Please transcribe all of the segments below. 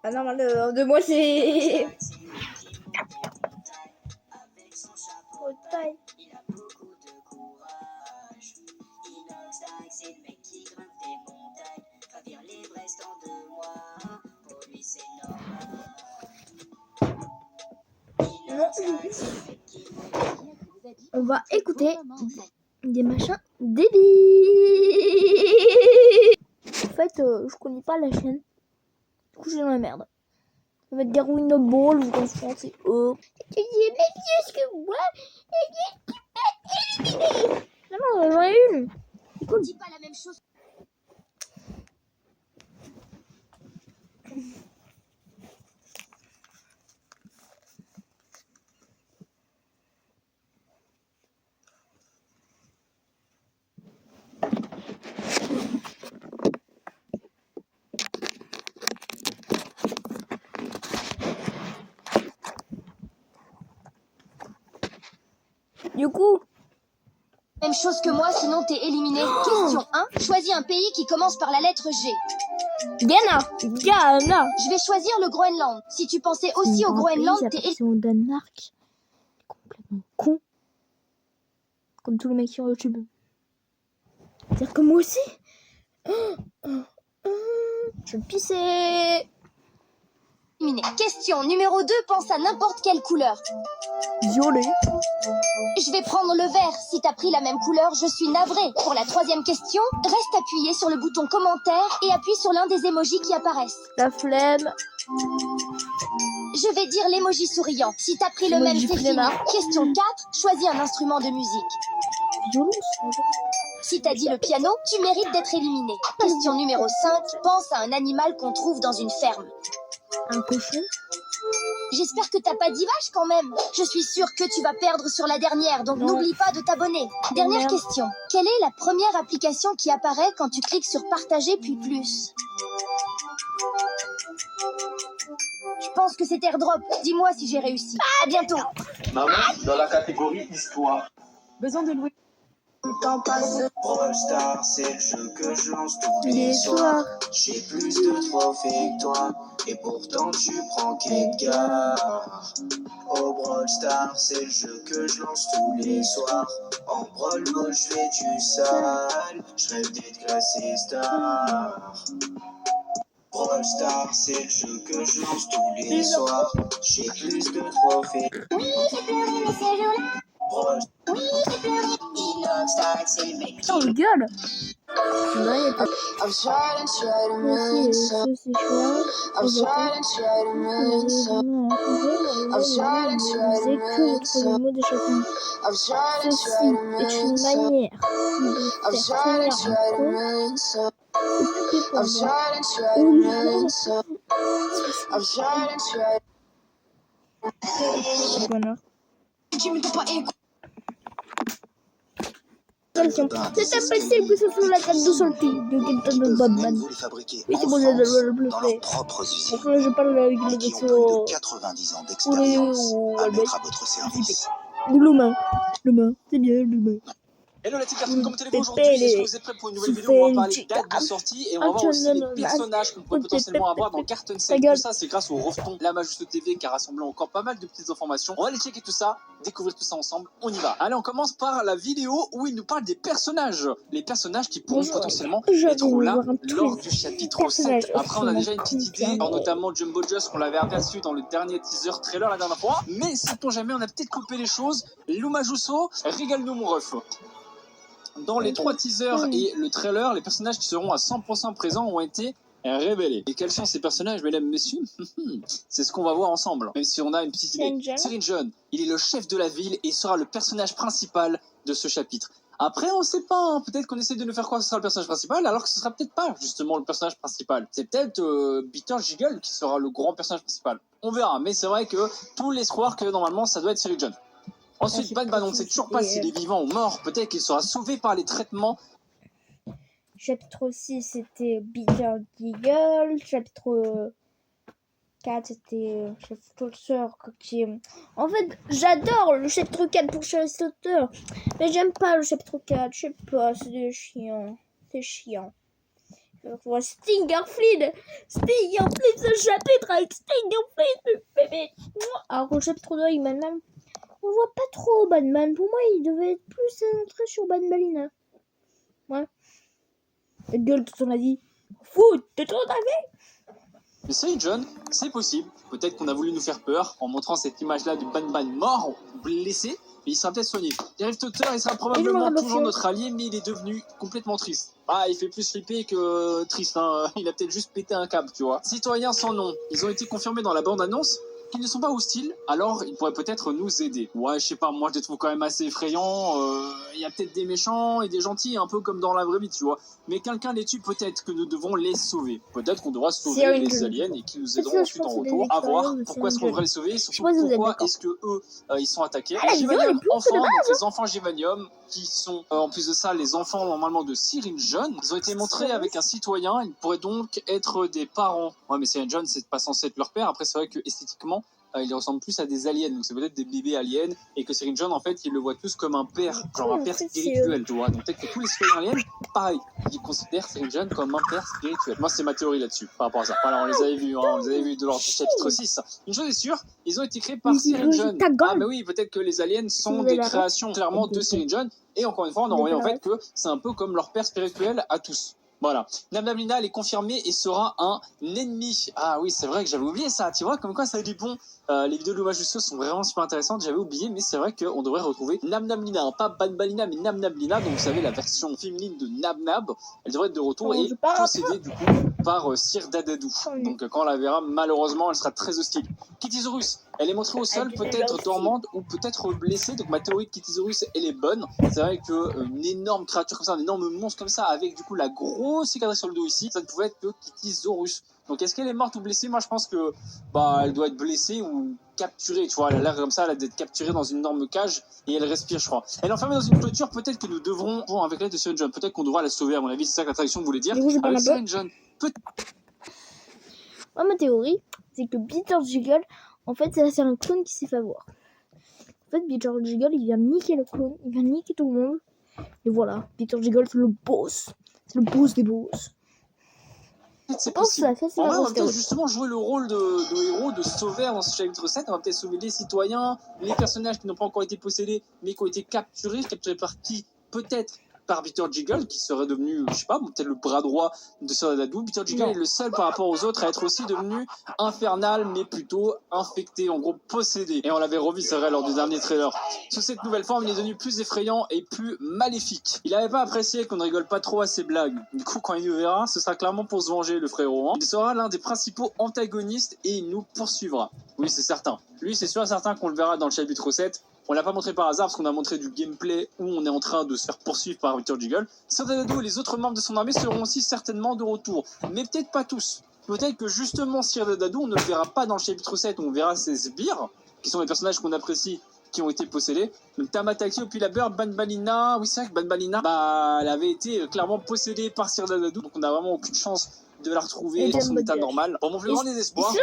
Ah non, de moi c'est... Taille. On va écouter des machins débiles. En fait, je connais pas la chaîne. Du coup, j'ai dans la merde. Ça va être des ruines de ball ou en français. Oh. Tu dis, mais plus que moi. Non, j'en ai une. C'est cool. Dis pas la même chose. Du coup, Même chose que moi, sinon t'es éliminé. Question 1. Choisis un pays qui commence par la lettre G. Ghana. Je vais choisir le Groenland. Si tu pensais aussi au Groenland, t'es éliminé. C'est au Danemark. Complètement con. Comme tous les mecs sur YouTube. C'est-à-dire que moi aussi. Je vais pisser. Question numéro 2. Pense à n'importe quelle couleur. Violet. Je vais prendre le vert. Si t'as pris la même couleur, je suis navrée. Pour la troisième question, reste appuyé sur le bouton commentaire et appuie sur l'un des émojis qui apparaissent. La flemme. Je vais dire l'émoji souriant. Si t'as pris le même, c'est fini. Question 4. Choisis un instrument de musique. Violence. Si t'as dit le piano, tu mérites d'être éliminé. Question numéro 5. Pense à un animal qu'on trouve dans une ferme. Un cochon. J'espère que t'as pas dit vache quand même. Je suis sûre que tu vas perdre sur la dernière, donc Non. n'oublie pas de t'abonner. Dernière Merde. question. Quelle est la première application qui apparaît quand tu cliques sur partager puis plus? Je pense que c'est AirDrop. Dis-moi si j'ai réussi. À bientôt. Maman, dans la catégorie histoire. Besoin de louer. Brawl Stars, c'est le jeu que je lance tous Les les soirs. soirs. J'ai plus de trophées que toi, et pourtant tu prends qu'Edgar. Oh Brawl Stars, c'est le jeu que je lance tous les soirs. En Brawl Ball, je fais du sale, je rêve d'être classé star. Brawl Stars, c'est le jeu que je lance tous les soirs. J'ai plus de trophées. Oui, j'ai pleuré, mais ce jour-là. Brawl Oui, j'ai pleuré. Stars, c'est le mec Putain, on gueule. Non, il y a pas I'm trying to de c'est chouette. I'm trying to make some. Vous écoutez le mot de chacun. I'm trying Ceci est une manière de faire taire un con make some. occupé pour I'm moi. trying to make some. I'm trying to. Bonheur. Tu me pas écouter. Attention, c'est impossible que ce soit la tête de sortie de quelqu'un de Batman. Vous les fabriquer Oui, c'est en bon, France, je dans le fais. leurs propres usines, Donc là, je parle avec et le qui ont plus vaisseau de 90 ans ou d'expérience à le mettre à votre service. ou l'humain. L'humain, c'est bien l'humain. Hello la petite personne, comment allez-vous Pépé, aujourd'hui? Est-ce que vous êtes prêts pour une nouvelle vidéo? On va parler Chica. date de sortie et on va voir aussi les personnages qu'on peut potentiellement avoir dans Cartoon Set. Tout ça, c'est grâce au Rofton, la Majusto TV qui a rassemblé encore pas mal de petites informations. On va aller checker tout ça, découvrir tout ça ensemble. On y va. Allez, on commence par la vidéo où il nous parle des personnages. Les personnages qui pourront potentiellement être là lors du chapitre 7. Après, on a déjà une petite idée, alors notamment Jumbo Joss qu'on l'avait aperçu dans le dernier teaser trailer la dernière fois. Mais sait-on jamais, on a peut-être coupé les choses. Lumajuso, régale-nous mon ref. Dans les 3 teasers et le trailer, les personnages qui seront à 100% présents ont été révélés. Et quels sont ces personnages, mesdames, messieurs? C'est ce qu'on va voir ensemble, même si on a une petite idée. Cyril John, il est le chef de la ville et sera le personnage principal de ce chapitre. Après, on sait pas, hein. Peut-être qu'on essaie de nous faire croire que ce sera le personnage principal, alors que ce sera peut-être pas justement le personnage principal. C'est peut-être Bitter Jiggle qui sera le grand personnage principal. On verra, mais c'est vrai que tout laisse croire que normalement ça doit être Cyril John. Ensuite, Batman, on ne sait toujours pas s'il est vivant ou mort. Peut-être qu'il sera sauvé par les traitements. Chapitre 6, c'était Bitter Deagle. Chapitre 4, c'était Chef Sauteur. En fait, j'adore le chapitre 4 pour Chef Sauteur. Mais j'aime pas le chapitre 4. Je sais pas, c'est chiant. C'est chiant. On voit Stinger Flynn ce chapitre avec Stinger Flynn, bébé. Alors au chapitre 2 avec Batman, on voit pas trop Batman. Pour moi, il devait être plus centré sur Batman. Ouais. La gueule de ton avis. Fout de ton avis. Mais c'est John, c'est possible. Peut-être qu'on a voulu nous faire peur en montrant cette image-là du Batman mort, blessé, mais il sera peut-être soigné. Dave Docteur, il sera probablement toujours notre allié, mais il est devenu complètement triste. Ah, il fait plus flipper que triste, hein. Il a peut-être juste pété un câble, tu vois. Citoyens sans nom, ils ont été confirmés dans la bande-annonce qu'ils ne sont pas hostiles, alors ils pourraient peut-être nous aider. Ouais, je sais pas, moi je les trouve quand même assez effrayants. Il y a peut-être des méchants et des gentils, un peu comme dans la vraie vie, tu vois. Mais quelqu'un les tue, peut-être que nous devons les sauver. Peut-être qu'on devra sauver les aliens et qu'ils nous aideront ensuite en retour. À voir pourquoi est-ce qu'on devrait les sauver, surtout pourquoi est-ce que eux ils sont attaqués. Givanium, enfants, donc les enfants Givanium, qui sont en plus de ça les enfants normalement de Cyril John, ils ont été montrés avec un citoyen. Ils pourraient donc être des parents. Ouais, mais Cyril John, c'est pas censé être leur père. Après, c'est vrai que esthétiquement il ressemble plus à des aliens, donc c'est peut-être des bébés aliens, et que Cyril John, en fait, il le voit tous comme un père, genre un père spirituel, tu vois. Donc peut-être que tous les citoyens aliens, pareil, ils considèrent Cyril John comme un père spirituel. Moi, c'est ma théorie là-dessus, par rapport à ça. Voilà, on les avait vus, on les avait vus de leur chapitre 6. Une chose est sûre, ils ont été créés par Cyril John. Ah, mais oui, peut-être que les aliens sont des créations clairement de Cyril John, et encore une fois, on en revient en fait que c'est un peu comme leur père spirituel à tous. Voilà. Namnamlina, elle est confirmée et sera un ennemi. Ah oui, c'est vrai que j'avais oublié ça. Tu vois, comme quoi ça a du bon. Les vidéos de l'hommage du saut sont vraiment super intéressantes. J'avais oublié, mais c'est vrai qu'on devrait retrouver Namnamlina. Pas Banbalina, mais Namnamlina. Donc vous savez, la version féminine de Nabnab. Elle devrait être de retour et possédée du coup par Sir Dadadou. Donc quand on la verra, malheureusement, elle sera très hostile. Kittysaurus, elle est montrée au sol, peut-être dormante ou peut-être blessée. Donc ma théorie de Kittysaurus, elle est bonne. C'est vrai qu'une énorme créature comme ça, un énorme monstre comme ça, avec du coup la grosse cicatrice sur le dos ici, ça ne pouvait être que Kittysaurus. Donc est-ce qu'elle est morte ou blessée? Moi je pense que elle doit être blessée ou capturée, tu vois. Elle a l'air comme ça, elle a d'être capturée dans une énorme cage et elle respire, je crois. Elle est enfermée dans une clôture, peut-être que nous devrons, avec l'aide de Cyril John, peut-être qu'on devra la sauver, à mon avis, c'est ça que la traduction voulait dire. Avec Cyril John, Moi, ma théorie, c'est que Peter Jiggle, en fait, c'est un clone qui s'est fait avoir. En fait, Peter Jiggle, il vient niquer le clone, il vient niquer tout le monde. Et voilà, Peter Jiggle, c'est le boss. C'est le boss des boss. C'est possible. En vrai, on va peut-être justement jouer le rôle de héros, de sauveur dans ce chapitre 7. On va peut-être sauver les citoyens, les personnages qui n'ont pas encore été possédés, mais qui ont été capturés par qui? Peut-être par Peter Jiggle, qui serait devenu, je sais pas, peut-être le bras droit de Sir Dadadou. Peter Jiggle est le seul par rapport aux autres à être aussi devenu infernal, mais plutôt infecté, en gros possédé. Et on l'avait revu, c'est vrai, lors du dernier trailer. Sous cette nouvelle forme, il est devenu plus effrayant et plus maléfique. Il n'avait pas apprécié qu'on ne rigole pas trop à ses blagues. Du coup, quand il nous verra, ce sera clairement pour se venger, le frérot. Il sera l'un des principaux antagonistes et il nous poursuivra. Oui, c'est certain. Lui, c'est sûr et certain qu'on le verra dans le chapitre 7. On l'a pas montré par hasard parce qu'on a montré du gameplay où on est en train de se faire poursuivre par Peter Jiggle. Sir Dadadou et les autres membres de son armée seront aussi certainement de retour. Mais peut-être pas tous. Peut-être que justement Sir Dadadou, on ne le verra pas dans le chapitre 7 où on verra ses sbires, qui sont les personnages qu'on apprécie, qui ont été possédés. Donc Tamataki, Opilabeur, Banbalina, oui c'est vrai que Banbalina, elle avait été clairement possédée par Sir Dadadou. Donc on n'a vraiment aucune chance de la retrouver dans son état normal. Pour mon plus grand désespoir, on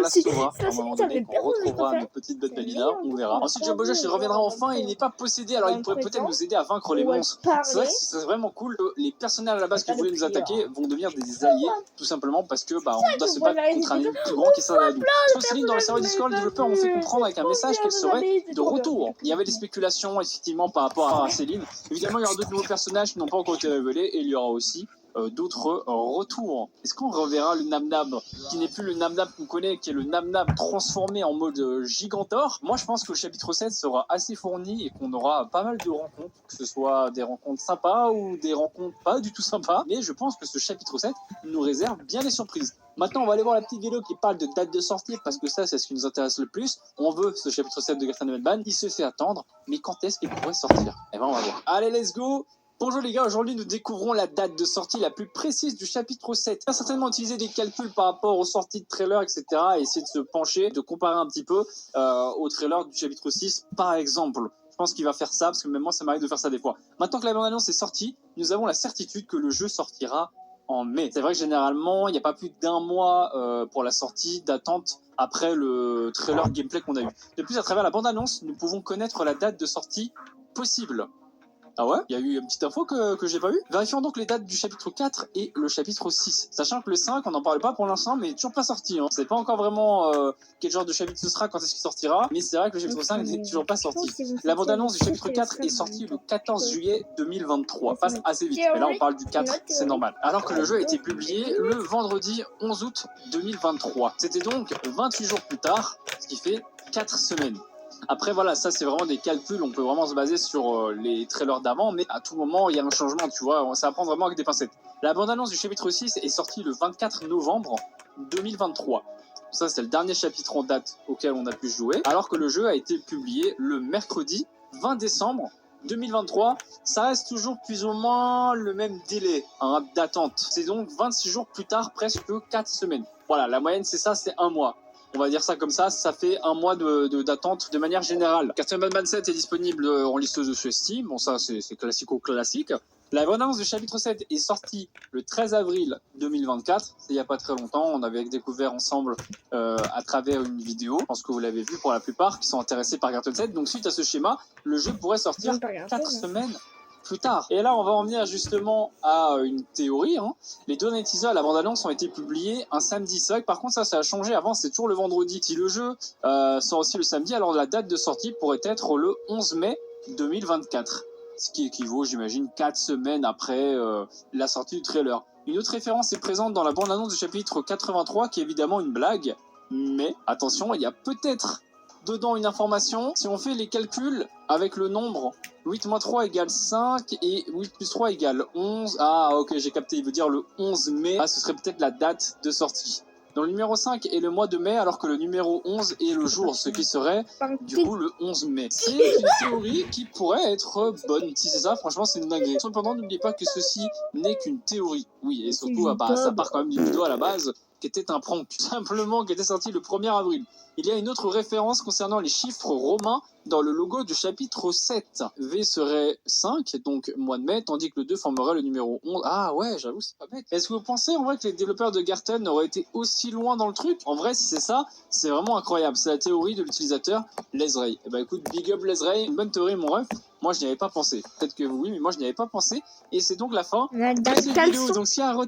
retrouvera notre petite Banbalina, on verra. Ensuite, Jumbo Josh, il reviendra enfin, il n'est pas possédé, alors il pourrait peut-être nous aider à vaincre les monstres. C'est vrai que c'est vraiment cool que les personnages à la base qui voulaient nous attaquer vont devenir des alliés, tout simplement parce que on doit se battre contre un ennemi plus grand qui est Sir Dadadou. Sur Céline, dans le serveur Discord, les développeurs ont fait comprendre avec un message qu'elle serait de retour. Il y avait des spéculations, effectivement, par rapport à Céline. Évidemment, il y aura d'autres nouveaux personnages qui n'ont pas encore été révélés, et il y aura aussi d'autres retours. Est-ce qu'on reverra le Namnab qui n'est plus le Namnab qu'on connaît, qui est le Namnab transformé en mode Gigantor? Moi je pense que le chapitre 7 sera assez fourni et qu'on aura pas mal de rencontres, que ce soit des rencontres sympas ou des rencontres pas du tout sympas, mais je pense que ce chapitre 7 nous réserve bien des surprises. Maintenant on va aller voir la petite vidéo qui parle de date de sortie, parce que ça c'est ce qui nous intéresse le plus. On veut ce chapitre 7 de Garten of Batman, il se fait attendre, mais quand est-ce qu'il pourrait sortir? Eh ben on va voir. Allez, let's go. Bonjour les gars, aujourd'hui nous découvrons la date de sortie la plus précise du chapitre 7. On va certainement utiliser des calculs par rapport aux sorties de trailers, etc. et essayer de se pencher, de comparer un petit peu au trailer du chapitre 6 par exemple. Je pense qu'il va faire ça, parce que même moi ça m'arrive de faire ça des fois. Maintenant que la bande-annonce est sortie, nous avons la certitude que le jeu sortira en mai. C'est vrai que généralement, il n'y a pas plus d'un mois pour la sortie d'attente après le trailer gameplay qu'on a eu. De plus, à travers la bande-annonce, nous pouvons connaître la date de sortie possible. Ah ouais? Il y a eu une petite info que j'ai pas vue. Vérifions donc les dates du chapitre 4 et le chapitre 6. Sachant que le 5, on n'en parle pas pour l'instant, mais il est toujours pas sorti. Hein. C'est pas encore vraiment quel genre de chapitre ce sera, quand est-ce qu'il sortira. Mais c'est vrai que le chapitre 5 n'est toujours pas sorti. La bande-annonce du chapitre 4 est sortie le 14 juillet 2023. Passe assez vite. Et là, on parle du 4, c'est normal. Alors que le jeu a été publié le vendredi 11 août 2023. C'était donc 28 jours plus tard, ce qui fait 4 semaines. Après voilà, ça c'est vraiment des calculs, on peut vraiment se baser sur les trailers d'avant, mais à tout moment il y a un changement, tu vois, ça va prendre vraiment avec des pincettes. La bande-annonce du chapitre 6 est sortie le 24 novembre 2023. Ça c'est le dernier chapitre en date auquel on a pu jouer, alors que le jeu a été publié le mercredi 20 décembre 2023. Ça reste toujours plus ou moins le même délai d'attente. C'est donc 26 jours plus tard, presque 4 semaines. Voilà, la moyenne c'est ça, c'est un mois. On va dire ça comme ça fait un mois d'attente de manière générale. Castlevania Batman 7 est disponible en listeuse sur Steam. Bon, ça, c'est classico-classique. La bande-annonce du chapitre 7 est sortie le 13 avril 2024. C'est il n'y a pas très longtemps. On avait découvert ensemble à travers une vidéo. Je pense que vous l'avez vu pour la plupart qui sont intéressés par Cartoon 7. Donc, suite à ce schéma, le jeu pourrait sortir 4 semaines plus tard. Et là, on va en venir justement à une théorie. Hein. Les deux derniers teasers à la bande-annonce ont été publiés un samedi. C'est vrai que par contre, ça a changé. Avant, c'était toujours le vendredi. Si le jeu sort aussi le samedi, alors la date de sortie pourrait être le 11 mai 2024. Ce qui équivaut, j'imagine, 4 semaines après la sortie du trailer. Une autre référence est présente dans la bande-annonce du chapitre 83, qui est évidemment une blague. Mais, attention, il y a peut-être dedans une information. Si on fait les calculs avec le nombre 8 moins 3 égale 5 et 8 plus 3 égale 11. Ah ok, j'ai capté, il veut dire le 11 mai. Ah, ce serait peut-être la date de sortie. Donc le numéro 5 est le mois de mai, alors que le numéro 11 est le jour, ce qui serait du coup le 11 mai. C'est une théorie qui pourrait être bonne. Si c'est ça, franchement, c'est une dinguerie. Cependant, n'oubliez pas que ceci n'est qu'une théorie. Oui, et surtout, ça part quand même d'une vidéo à la base, qui était un prank, tout simplement, qui était sorti le 1er avril. Il y a une autre référence concernant les chiffres romains dans le logo du chapitre 7. V serait 5, donc mois de mai, tandis que le 2 formerait le numéro 11. Ah ouais, j'avoue, c'est pas bête. Est-ce que vous pensez en vrai que les développeurs de Garten auraient été aussi loin dans le truc? En vrai, si c'est ça, c'est vraiment incroyable. C'est la théorie de l'utilisateur Lesray. Eh ben écoute, big up Lesray, une bonne théorie mon ref. Moi, je n'y avais pas pensé. Peut-être que oui, mais moi, je n'y avais pas pensé. Et c'est donc la fin de cette vidéo. Donc, s'il y a un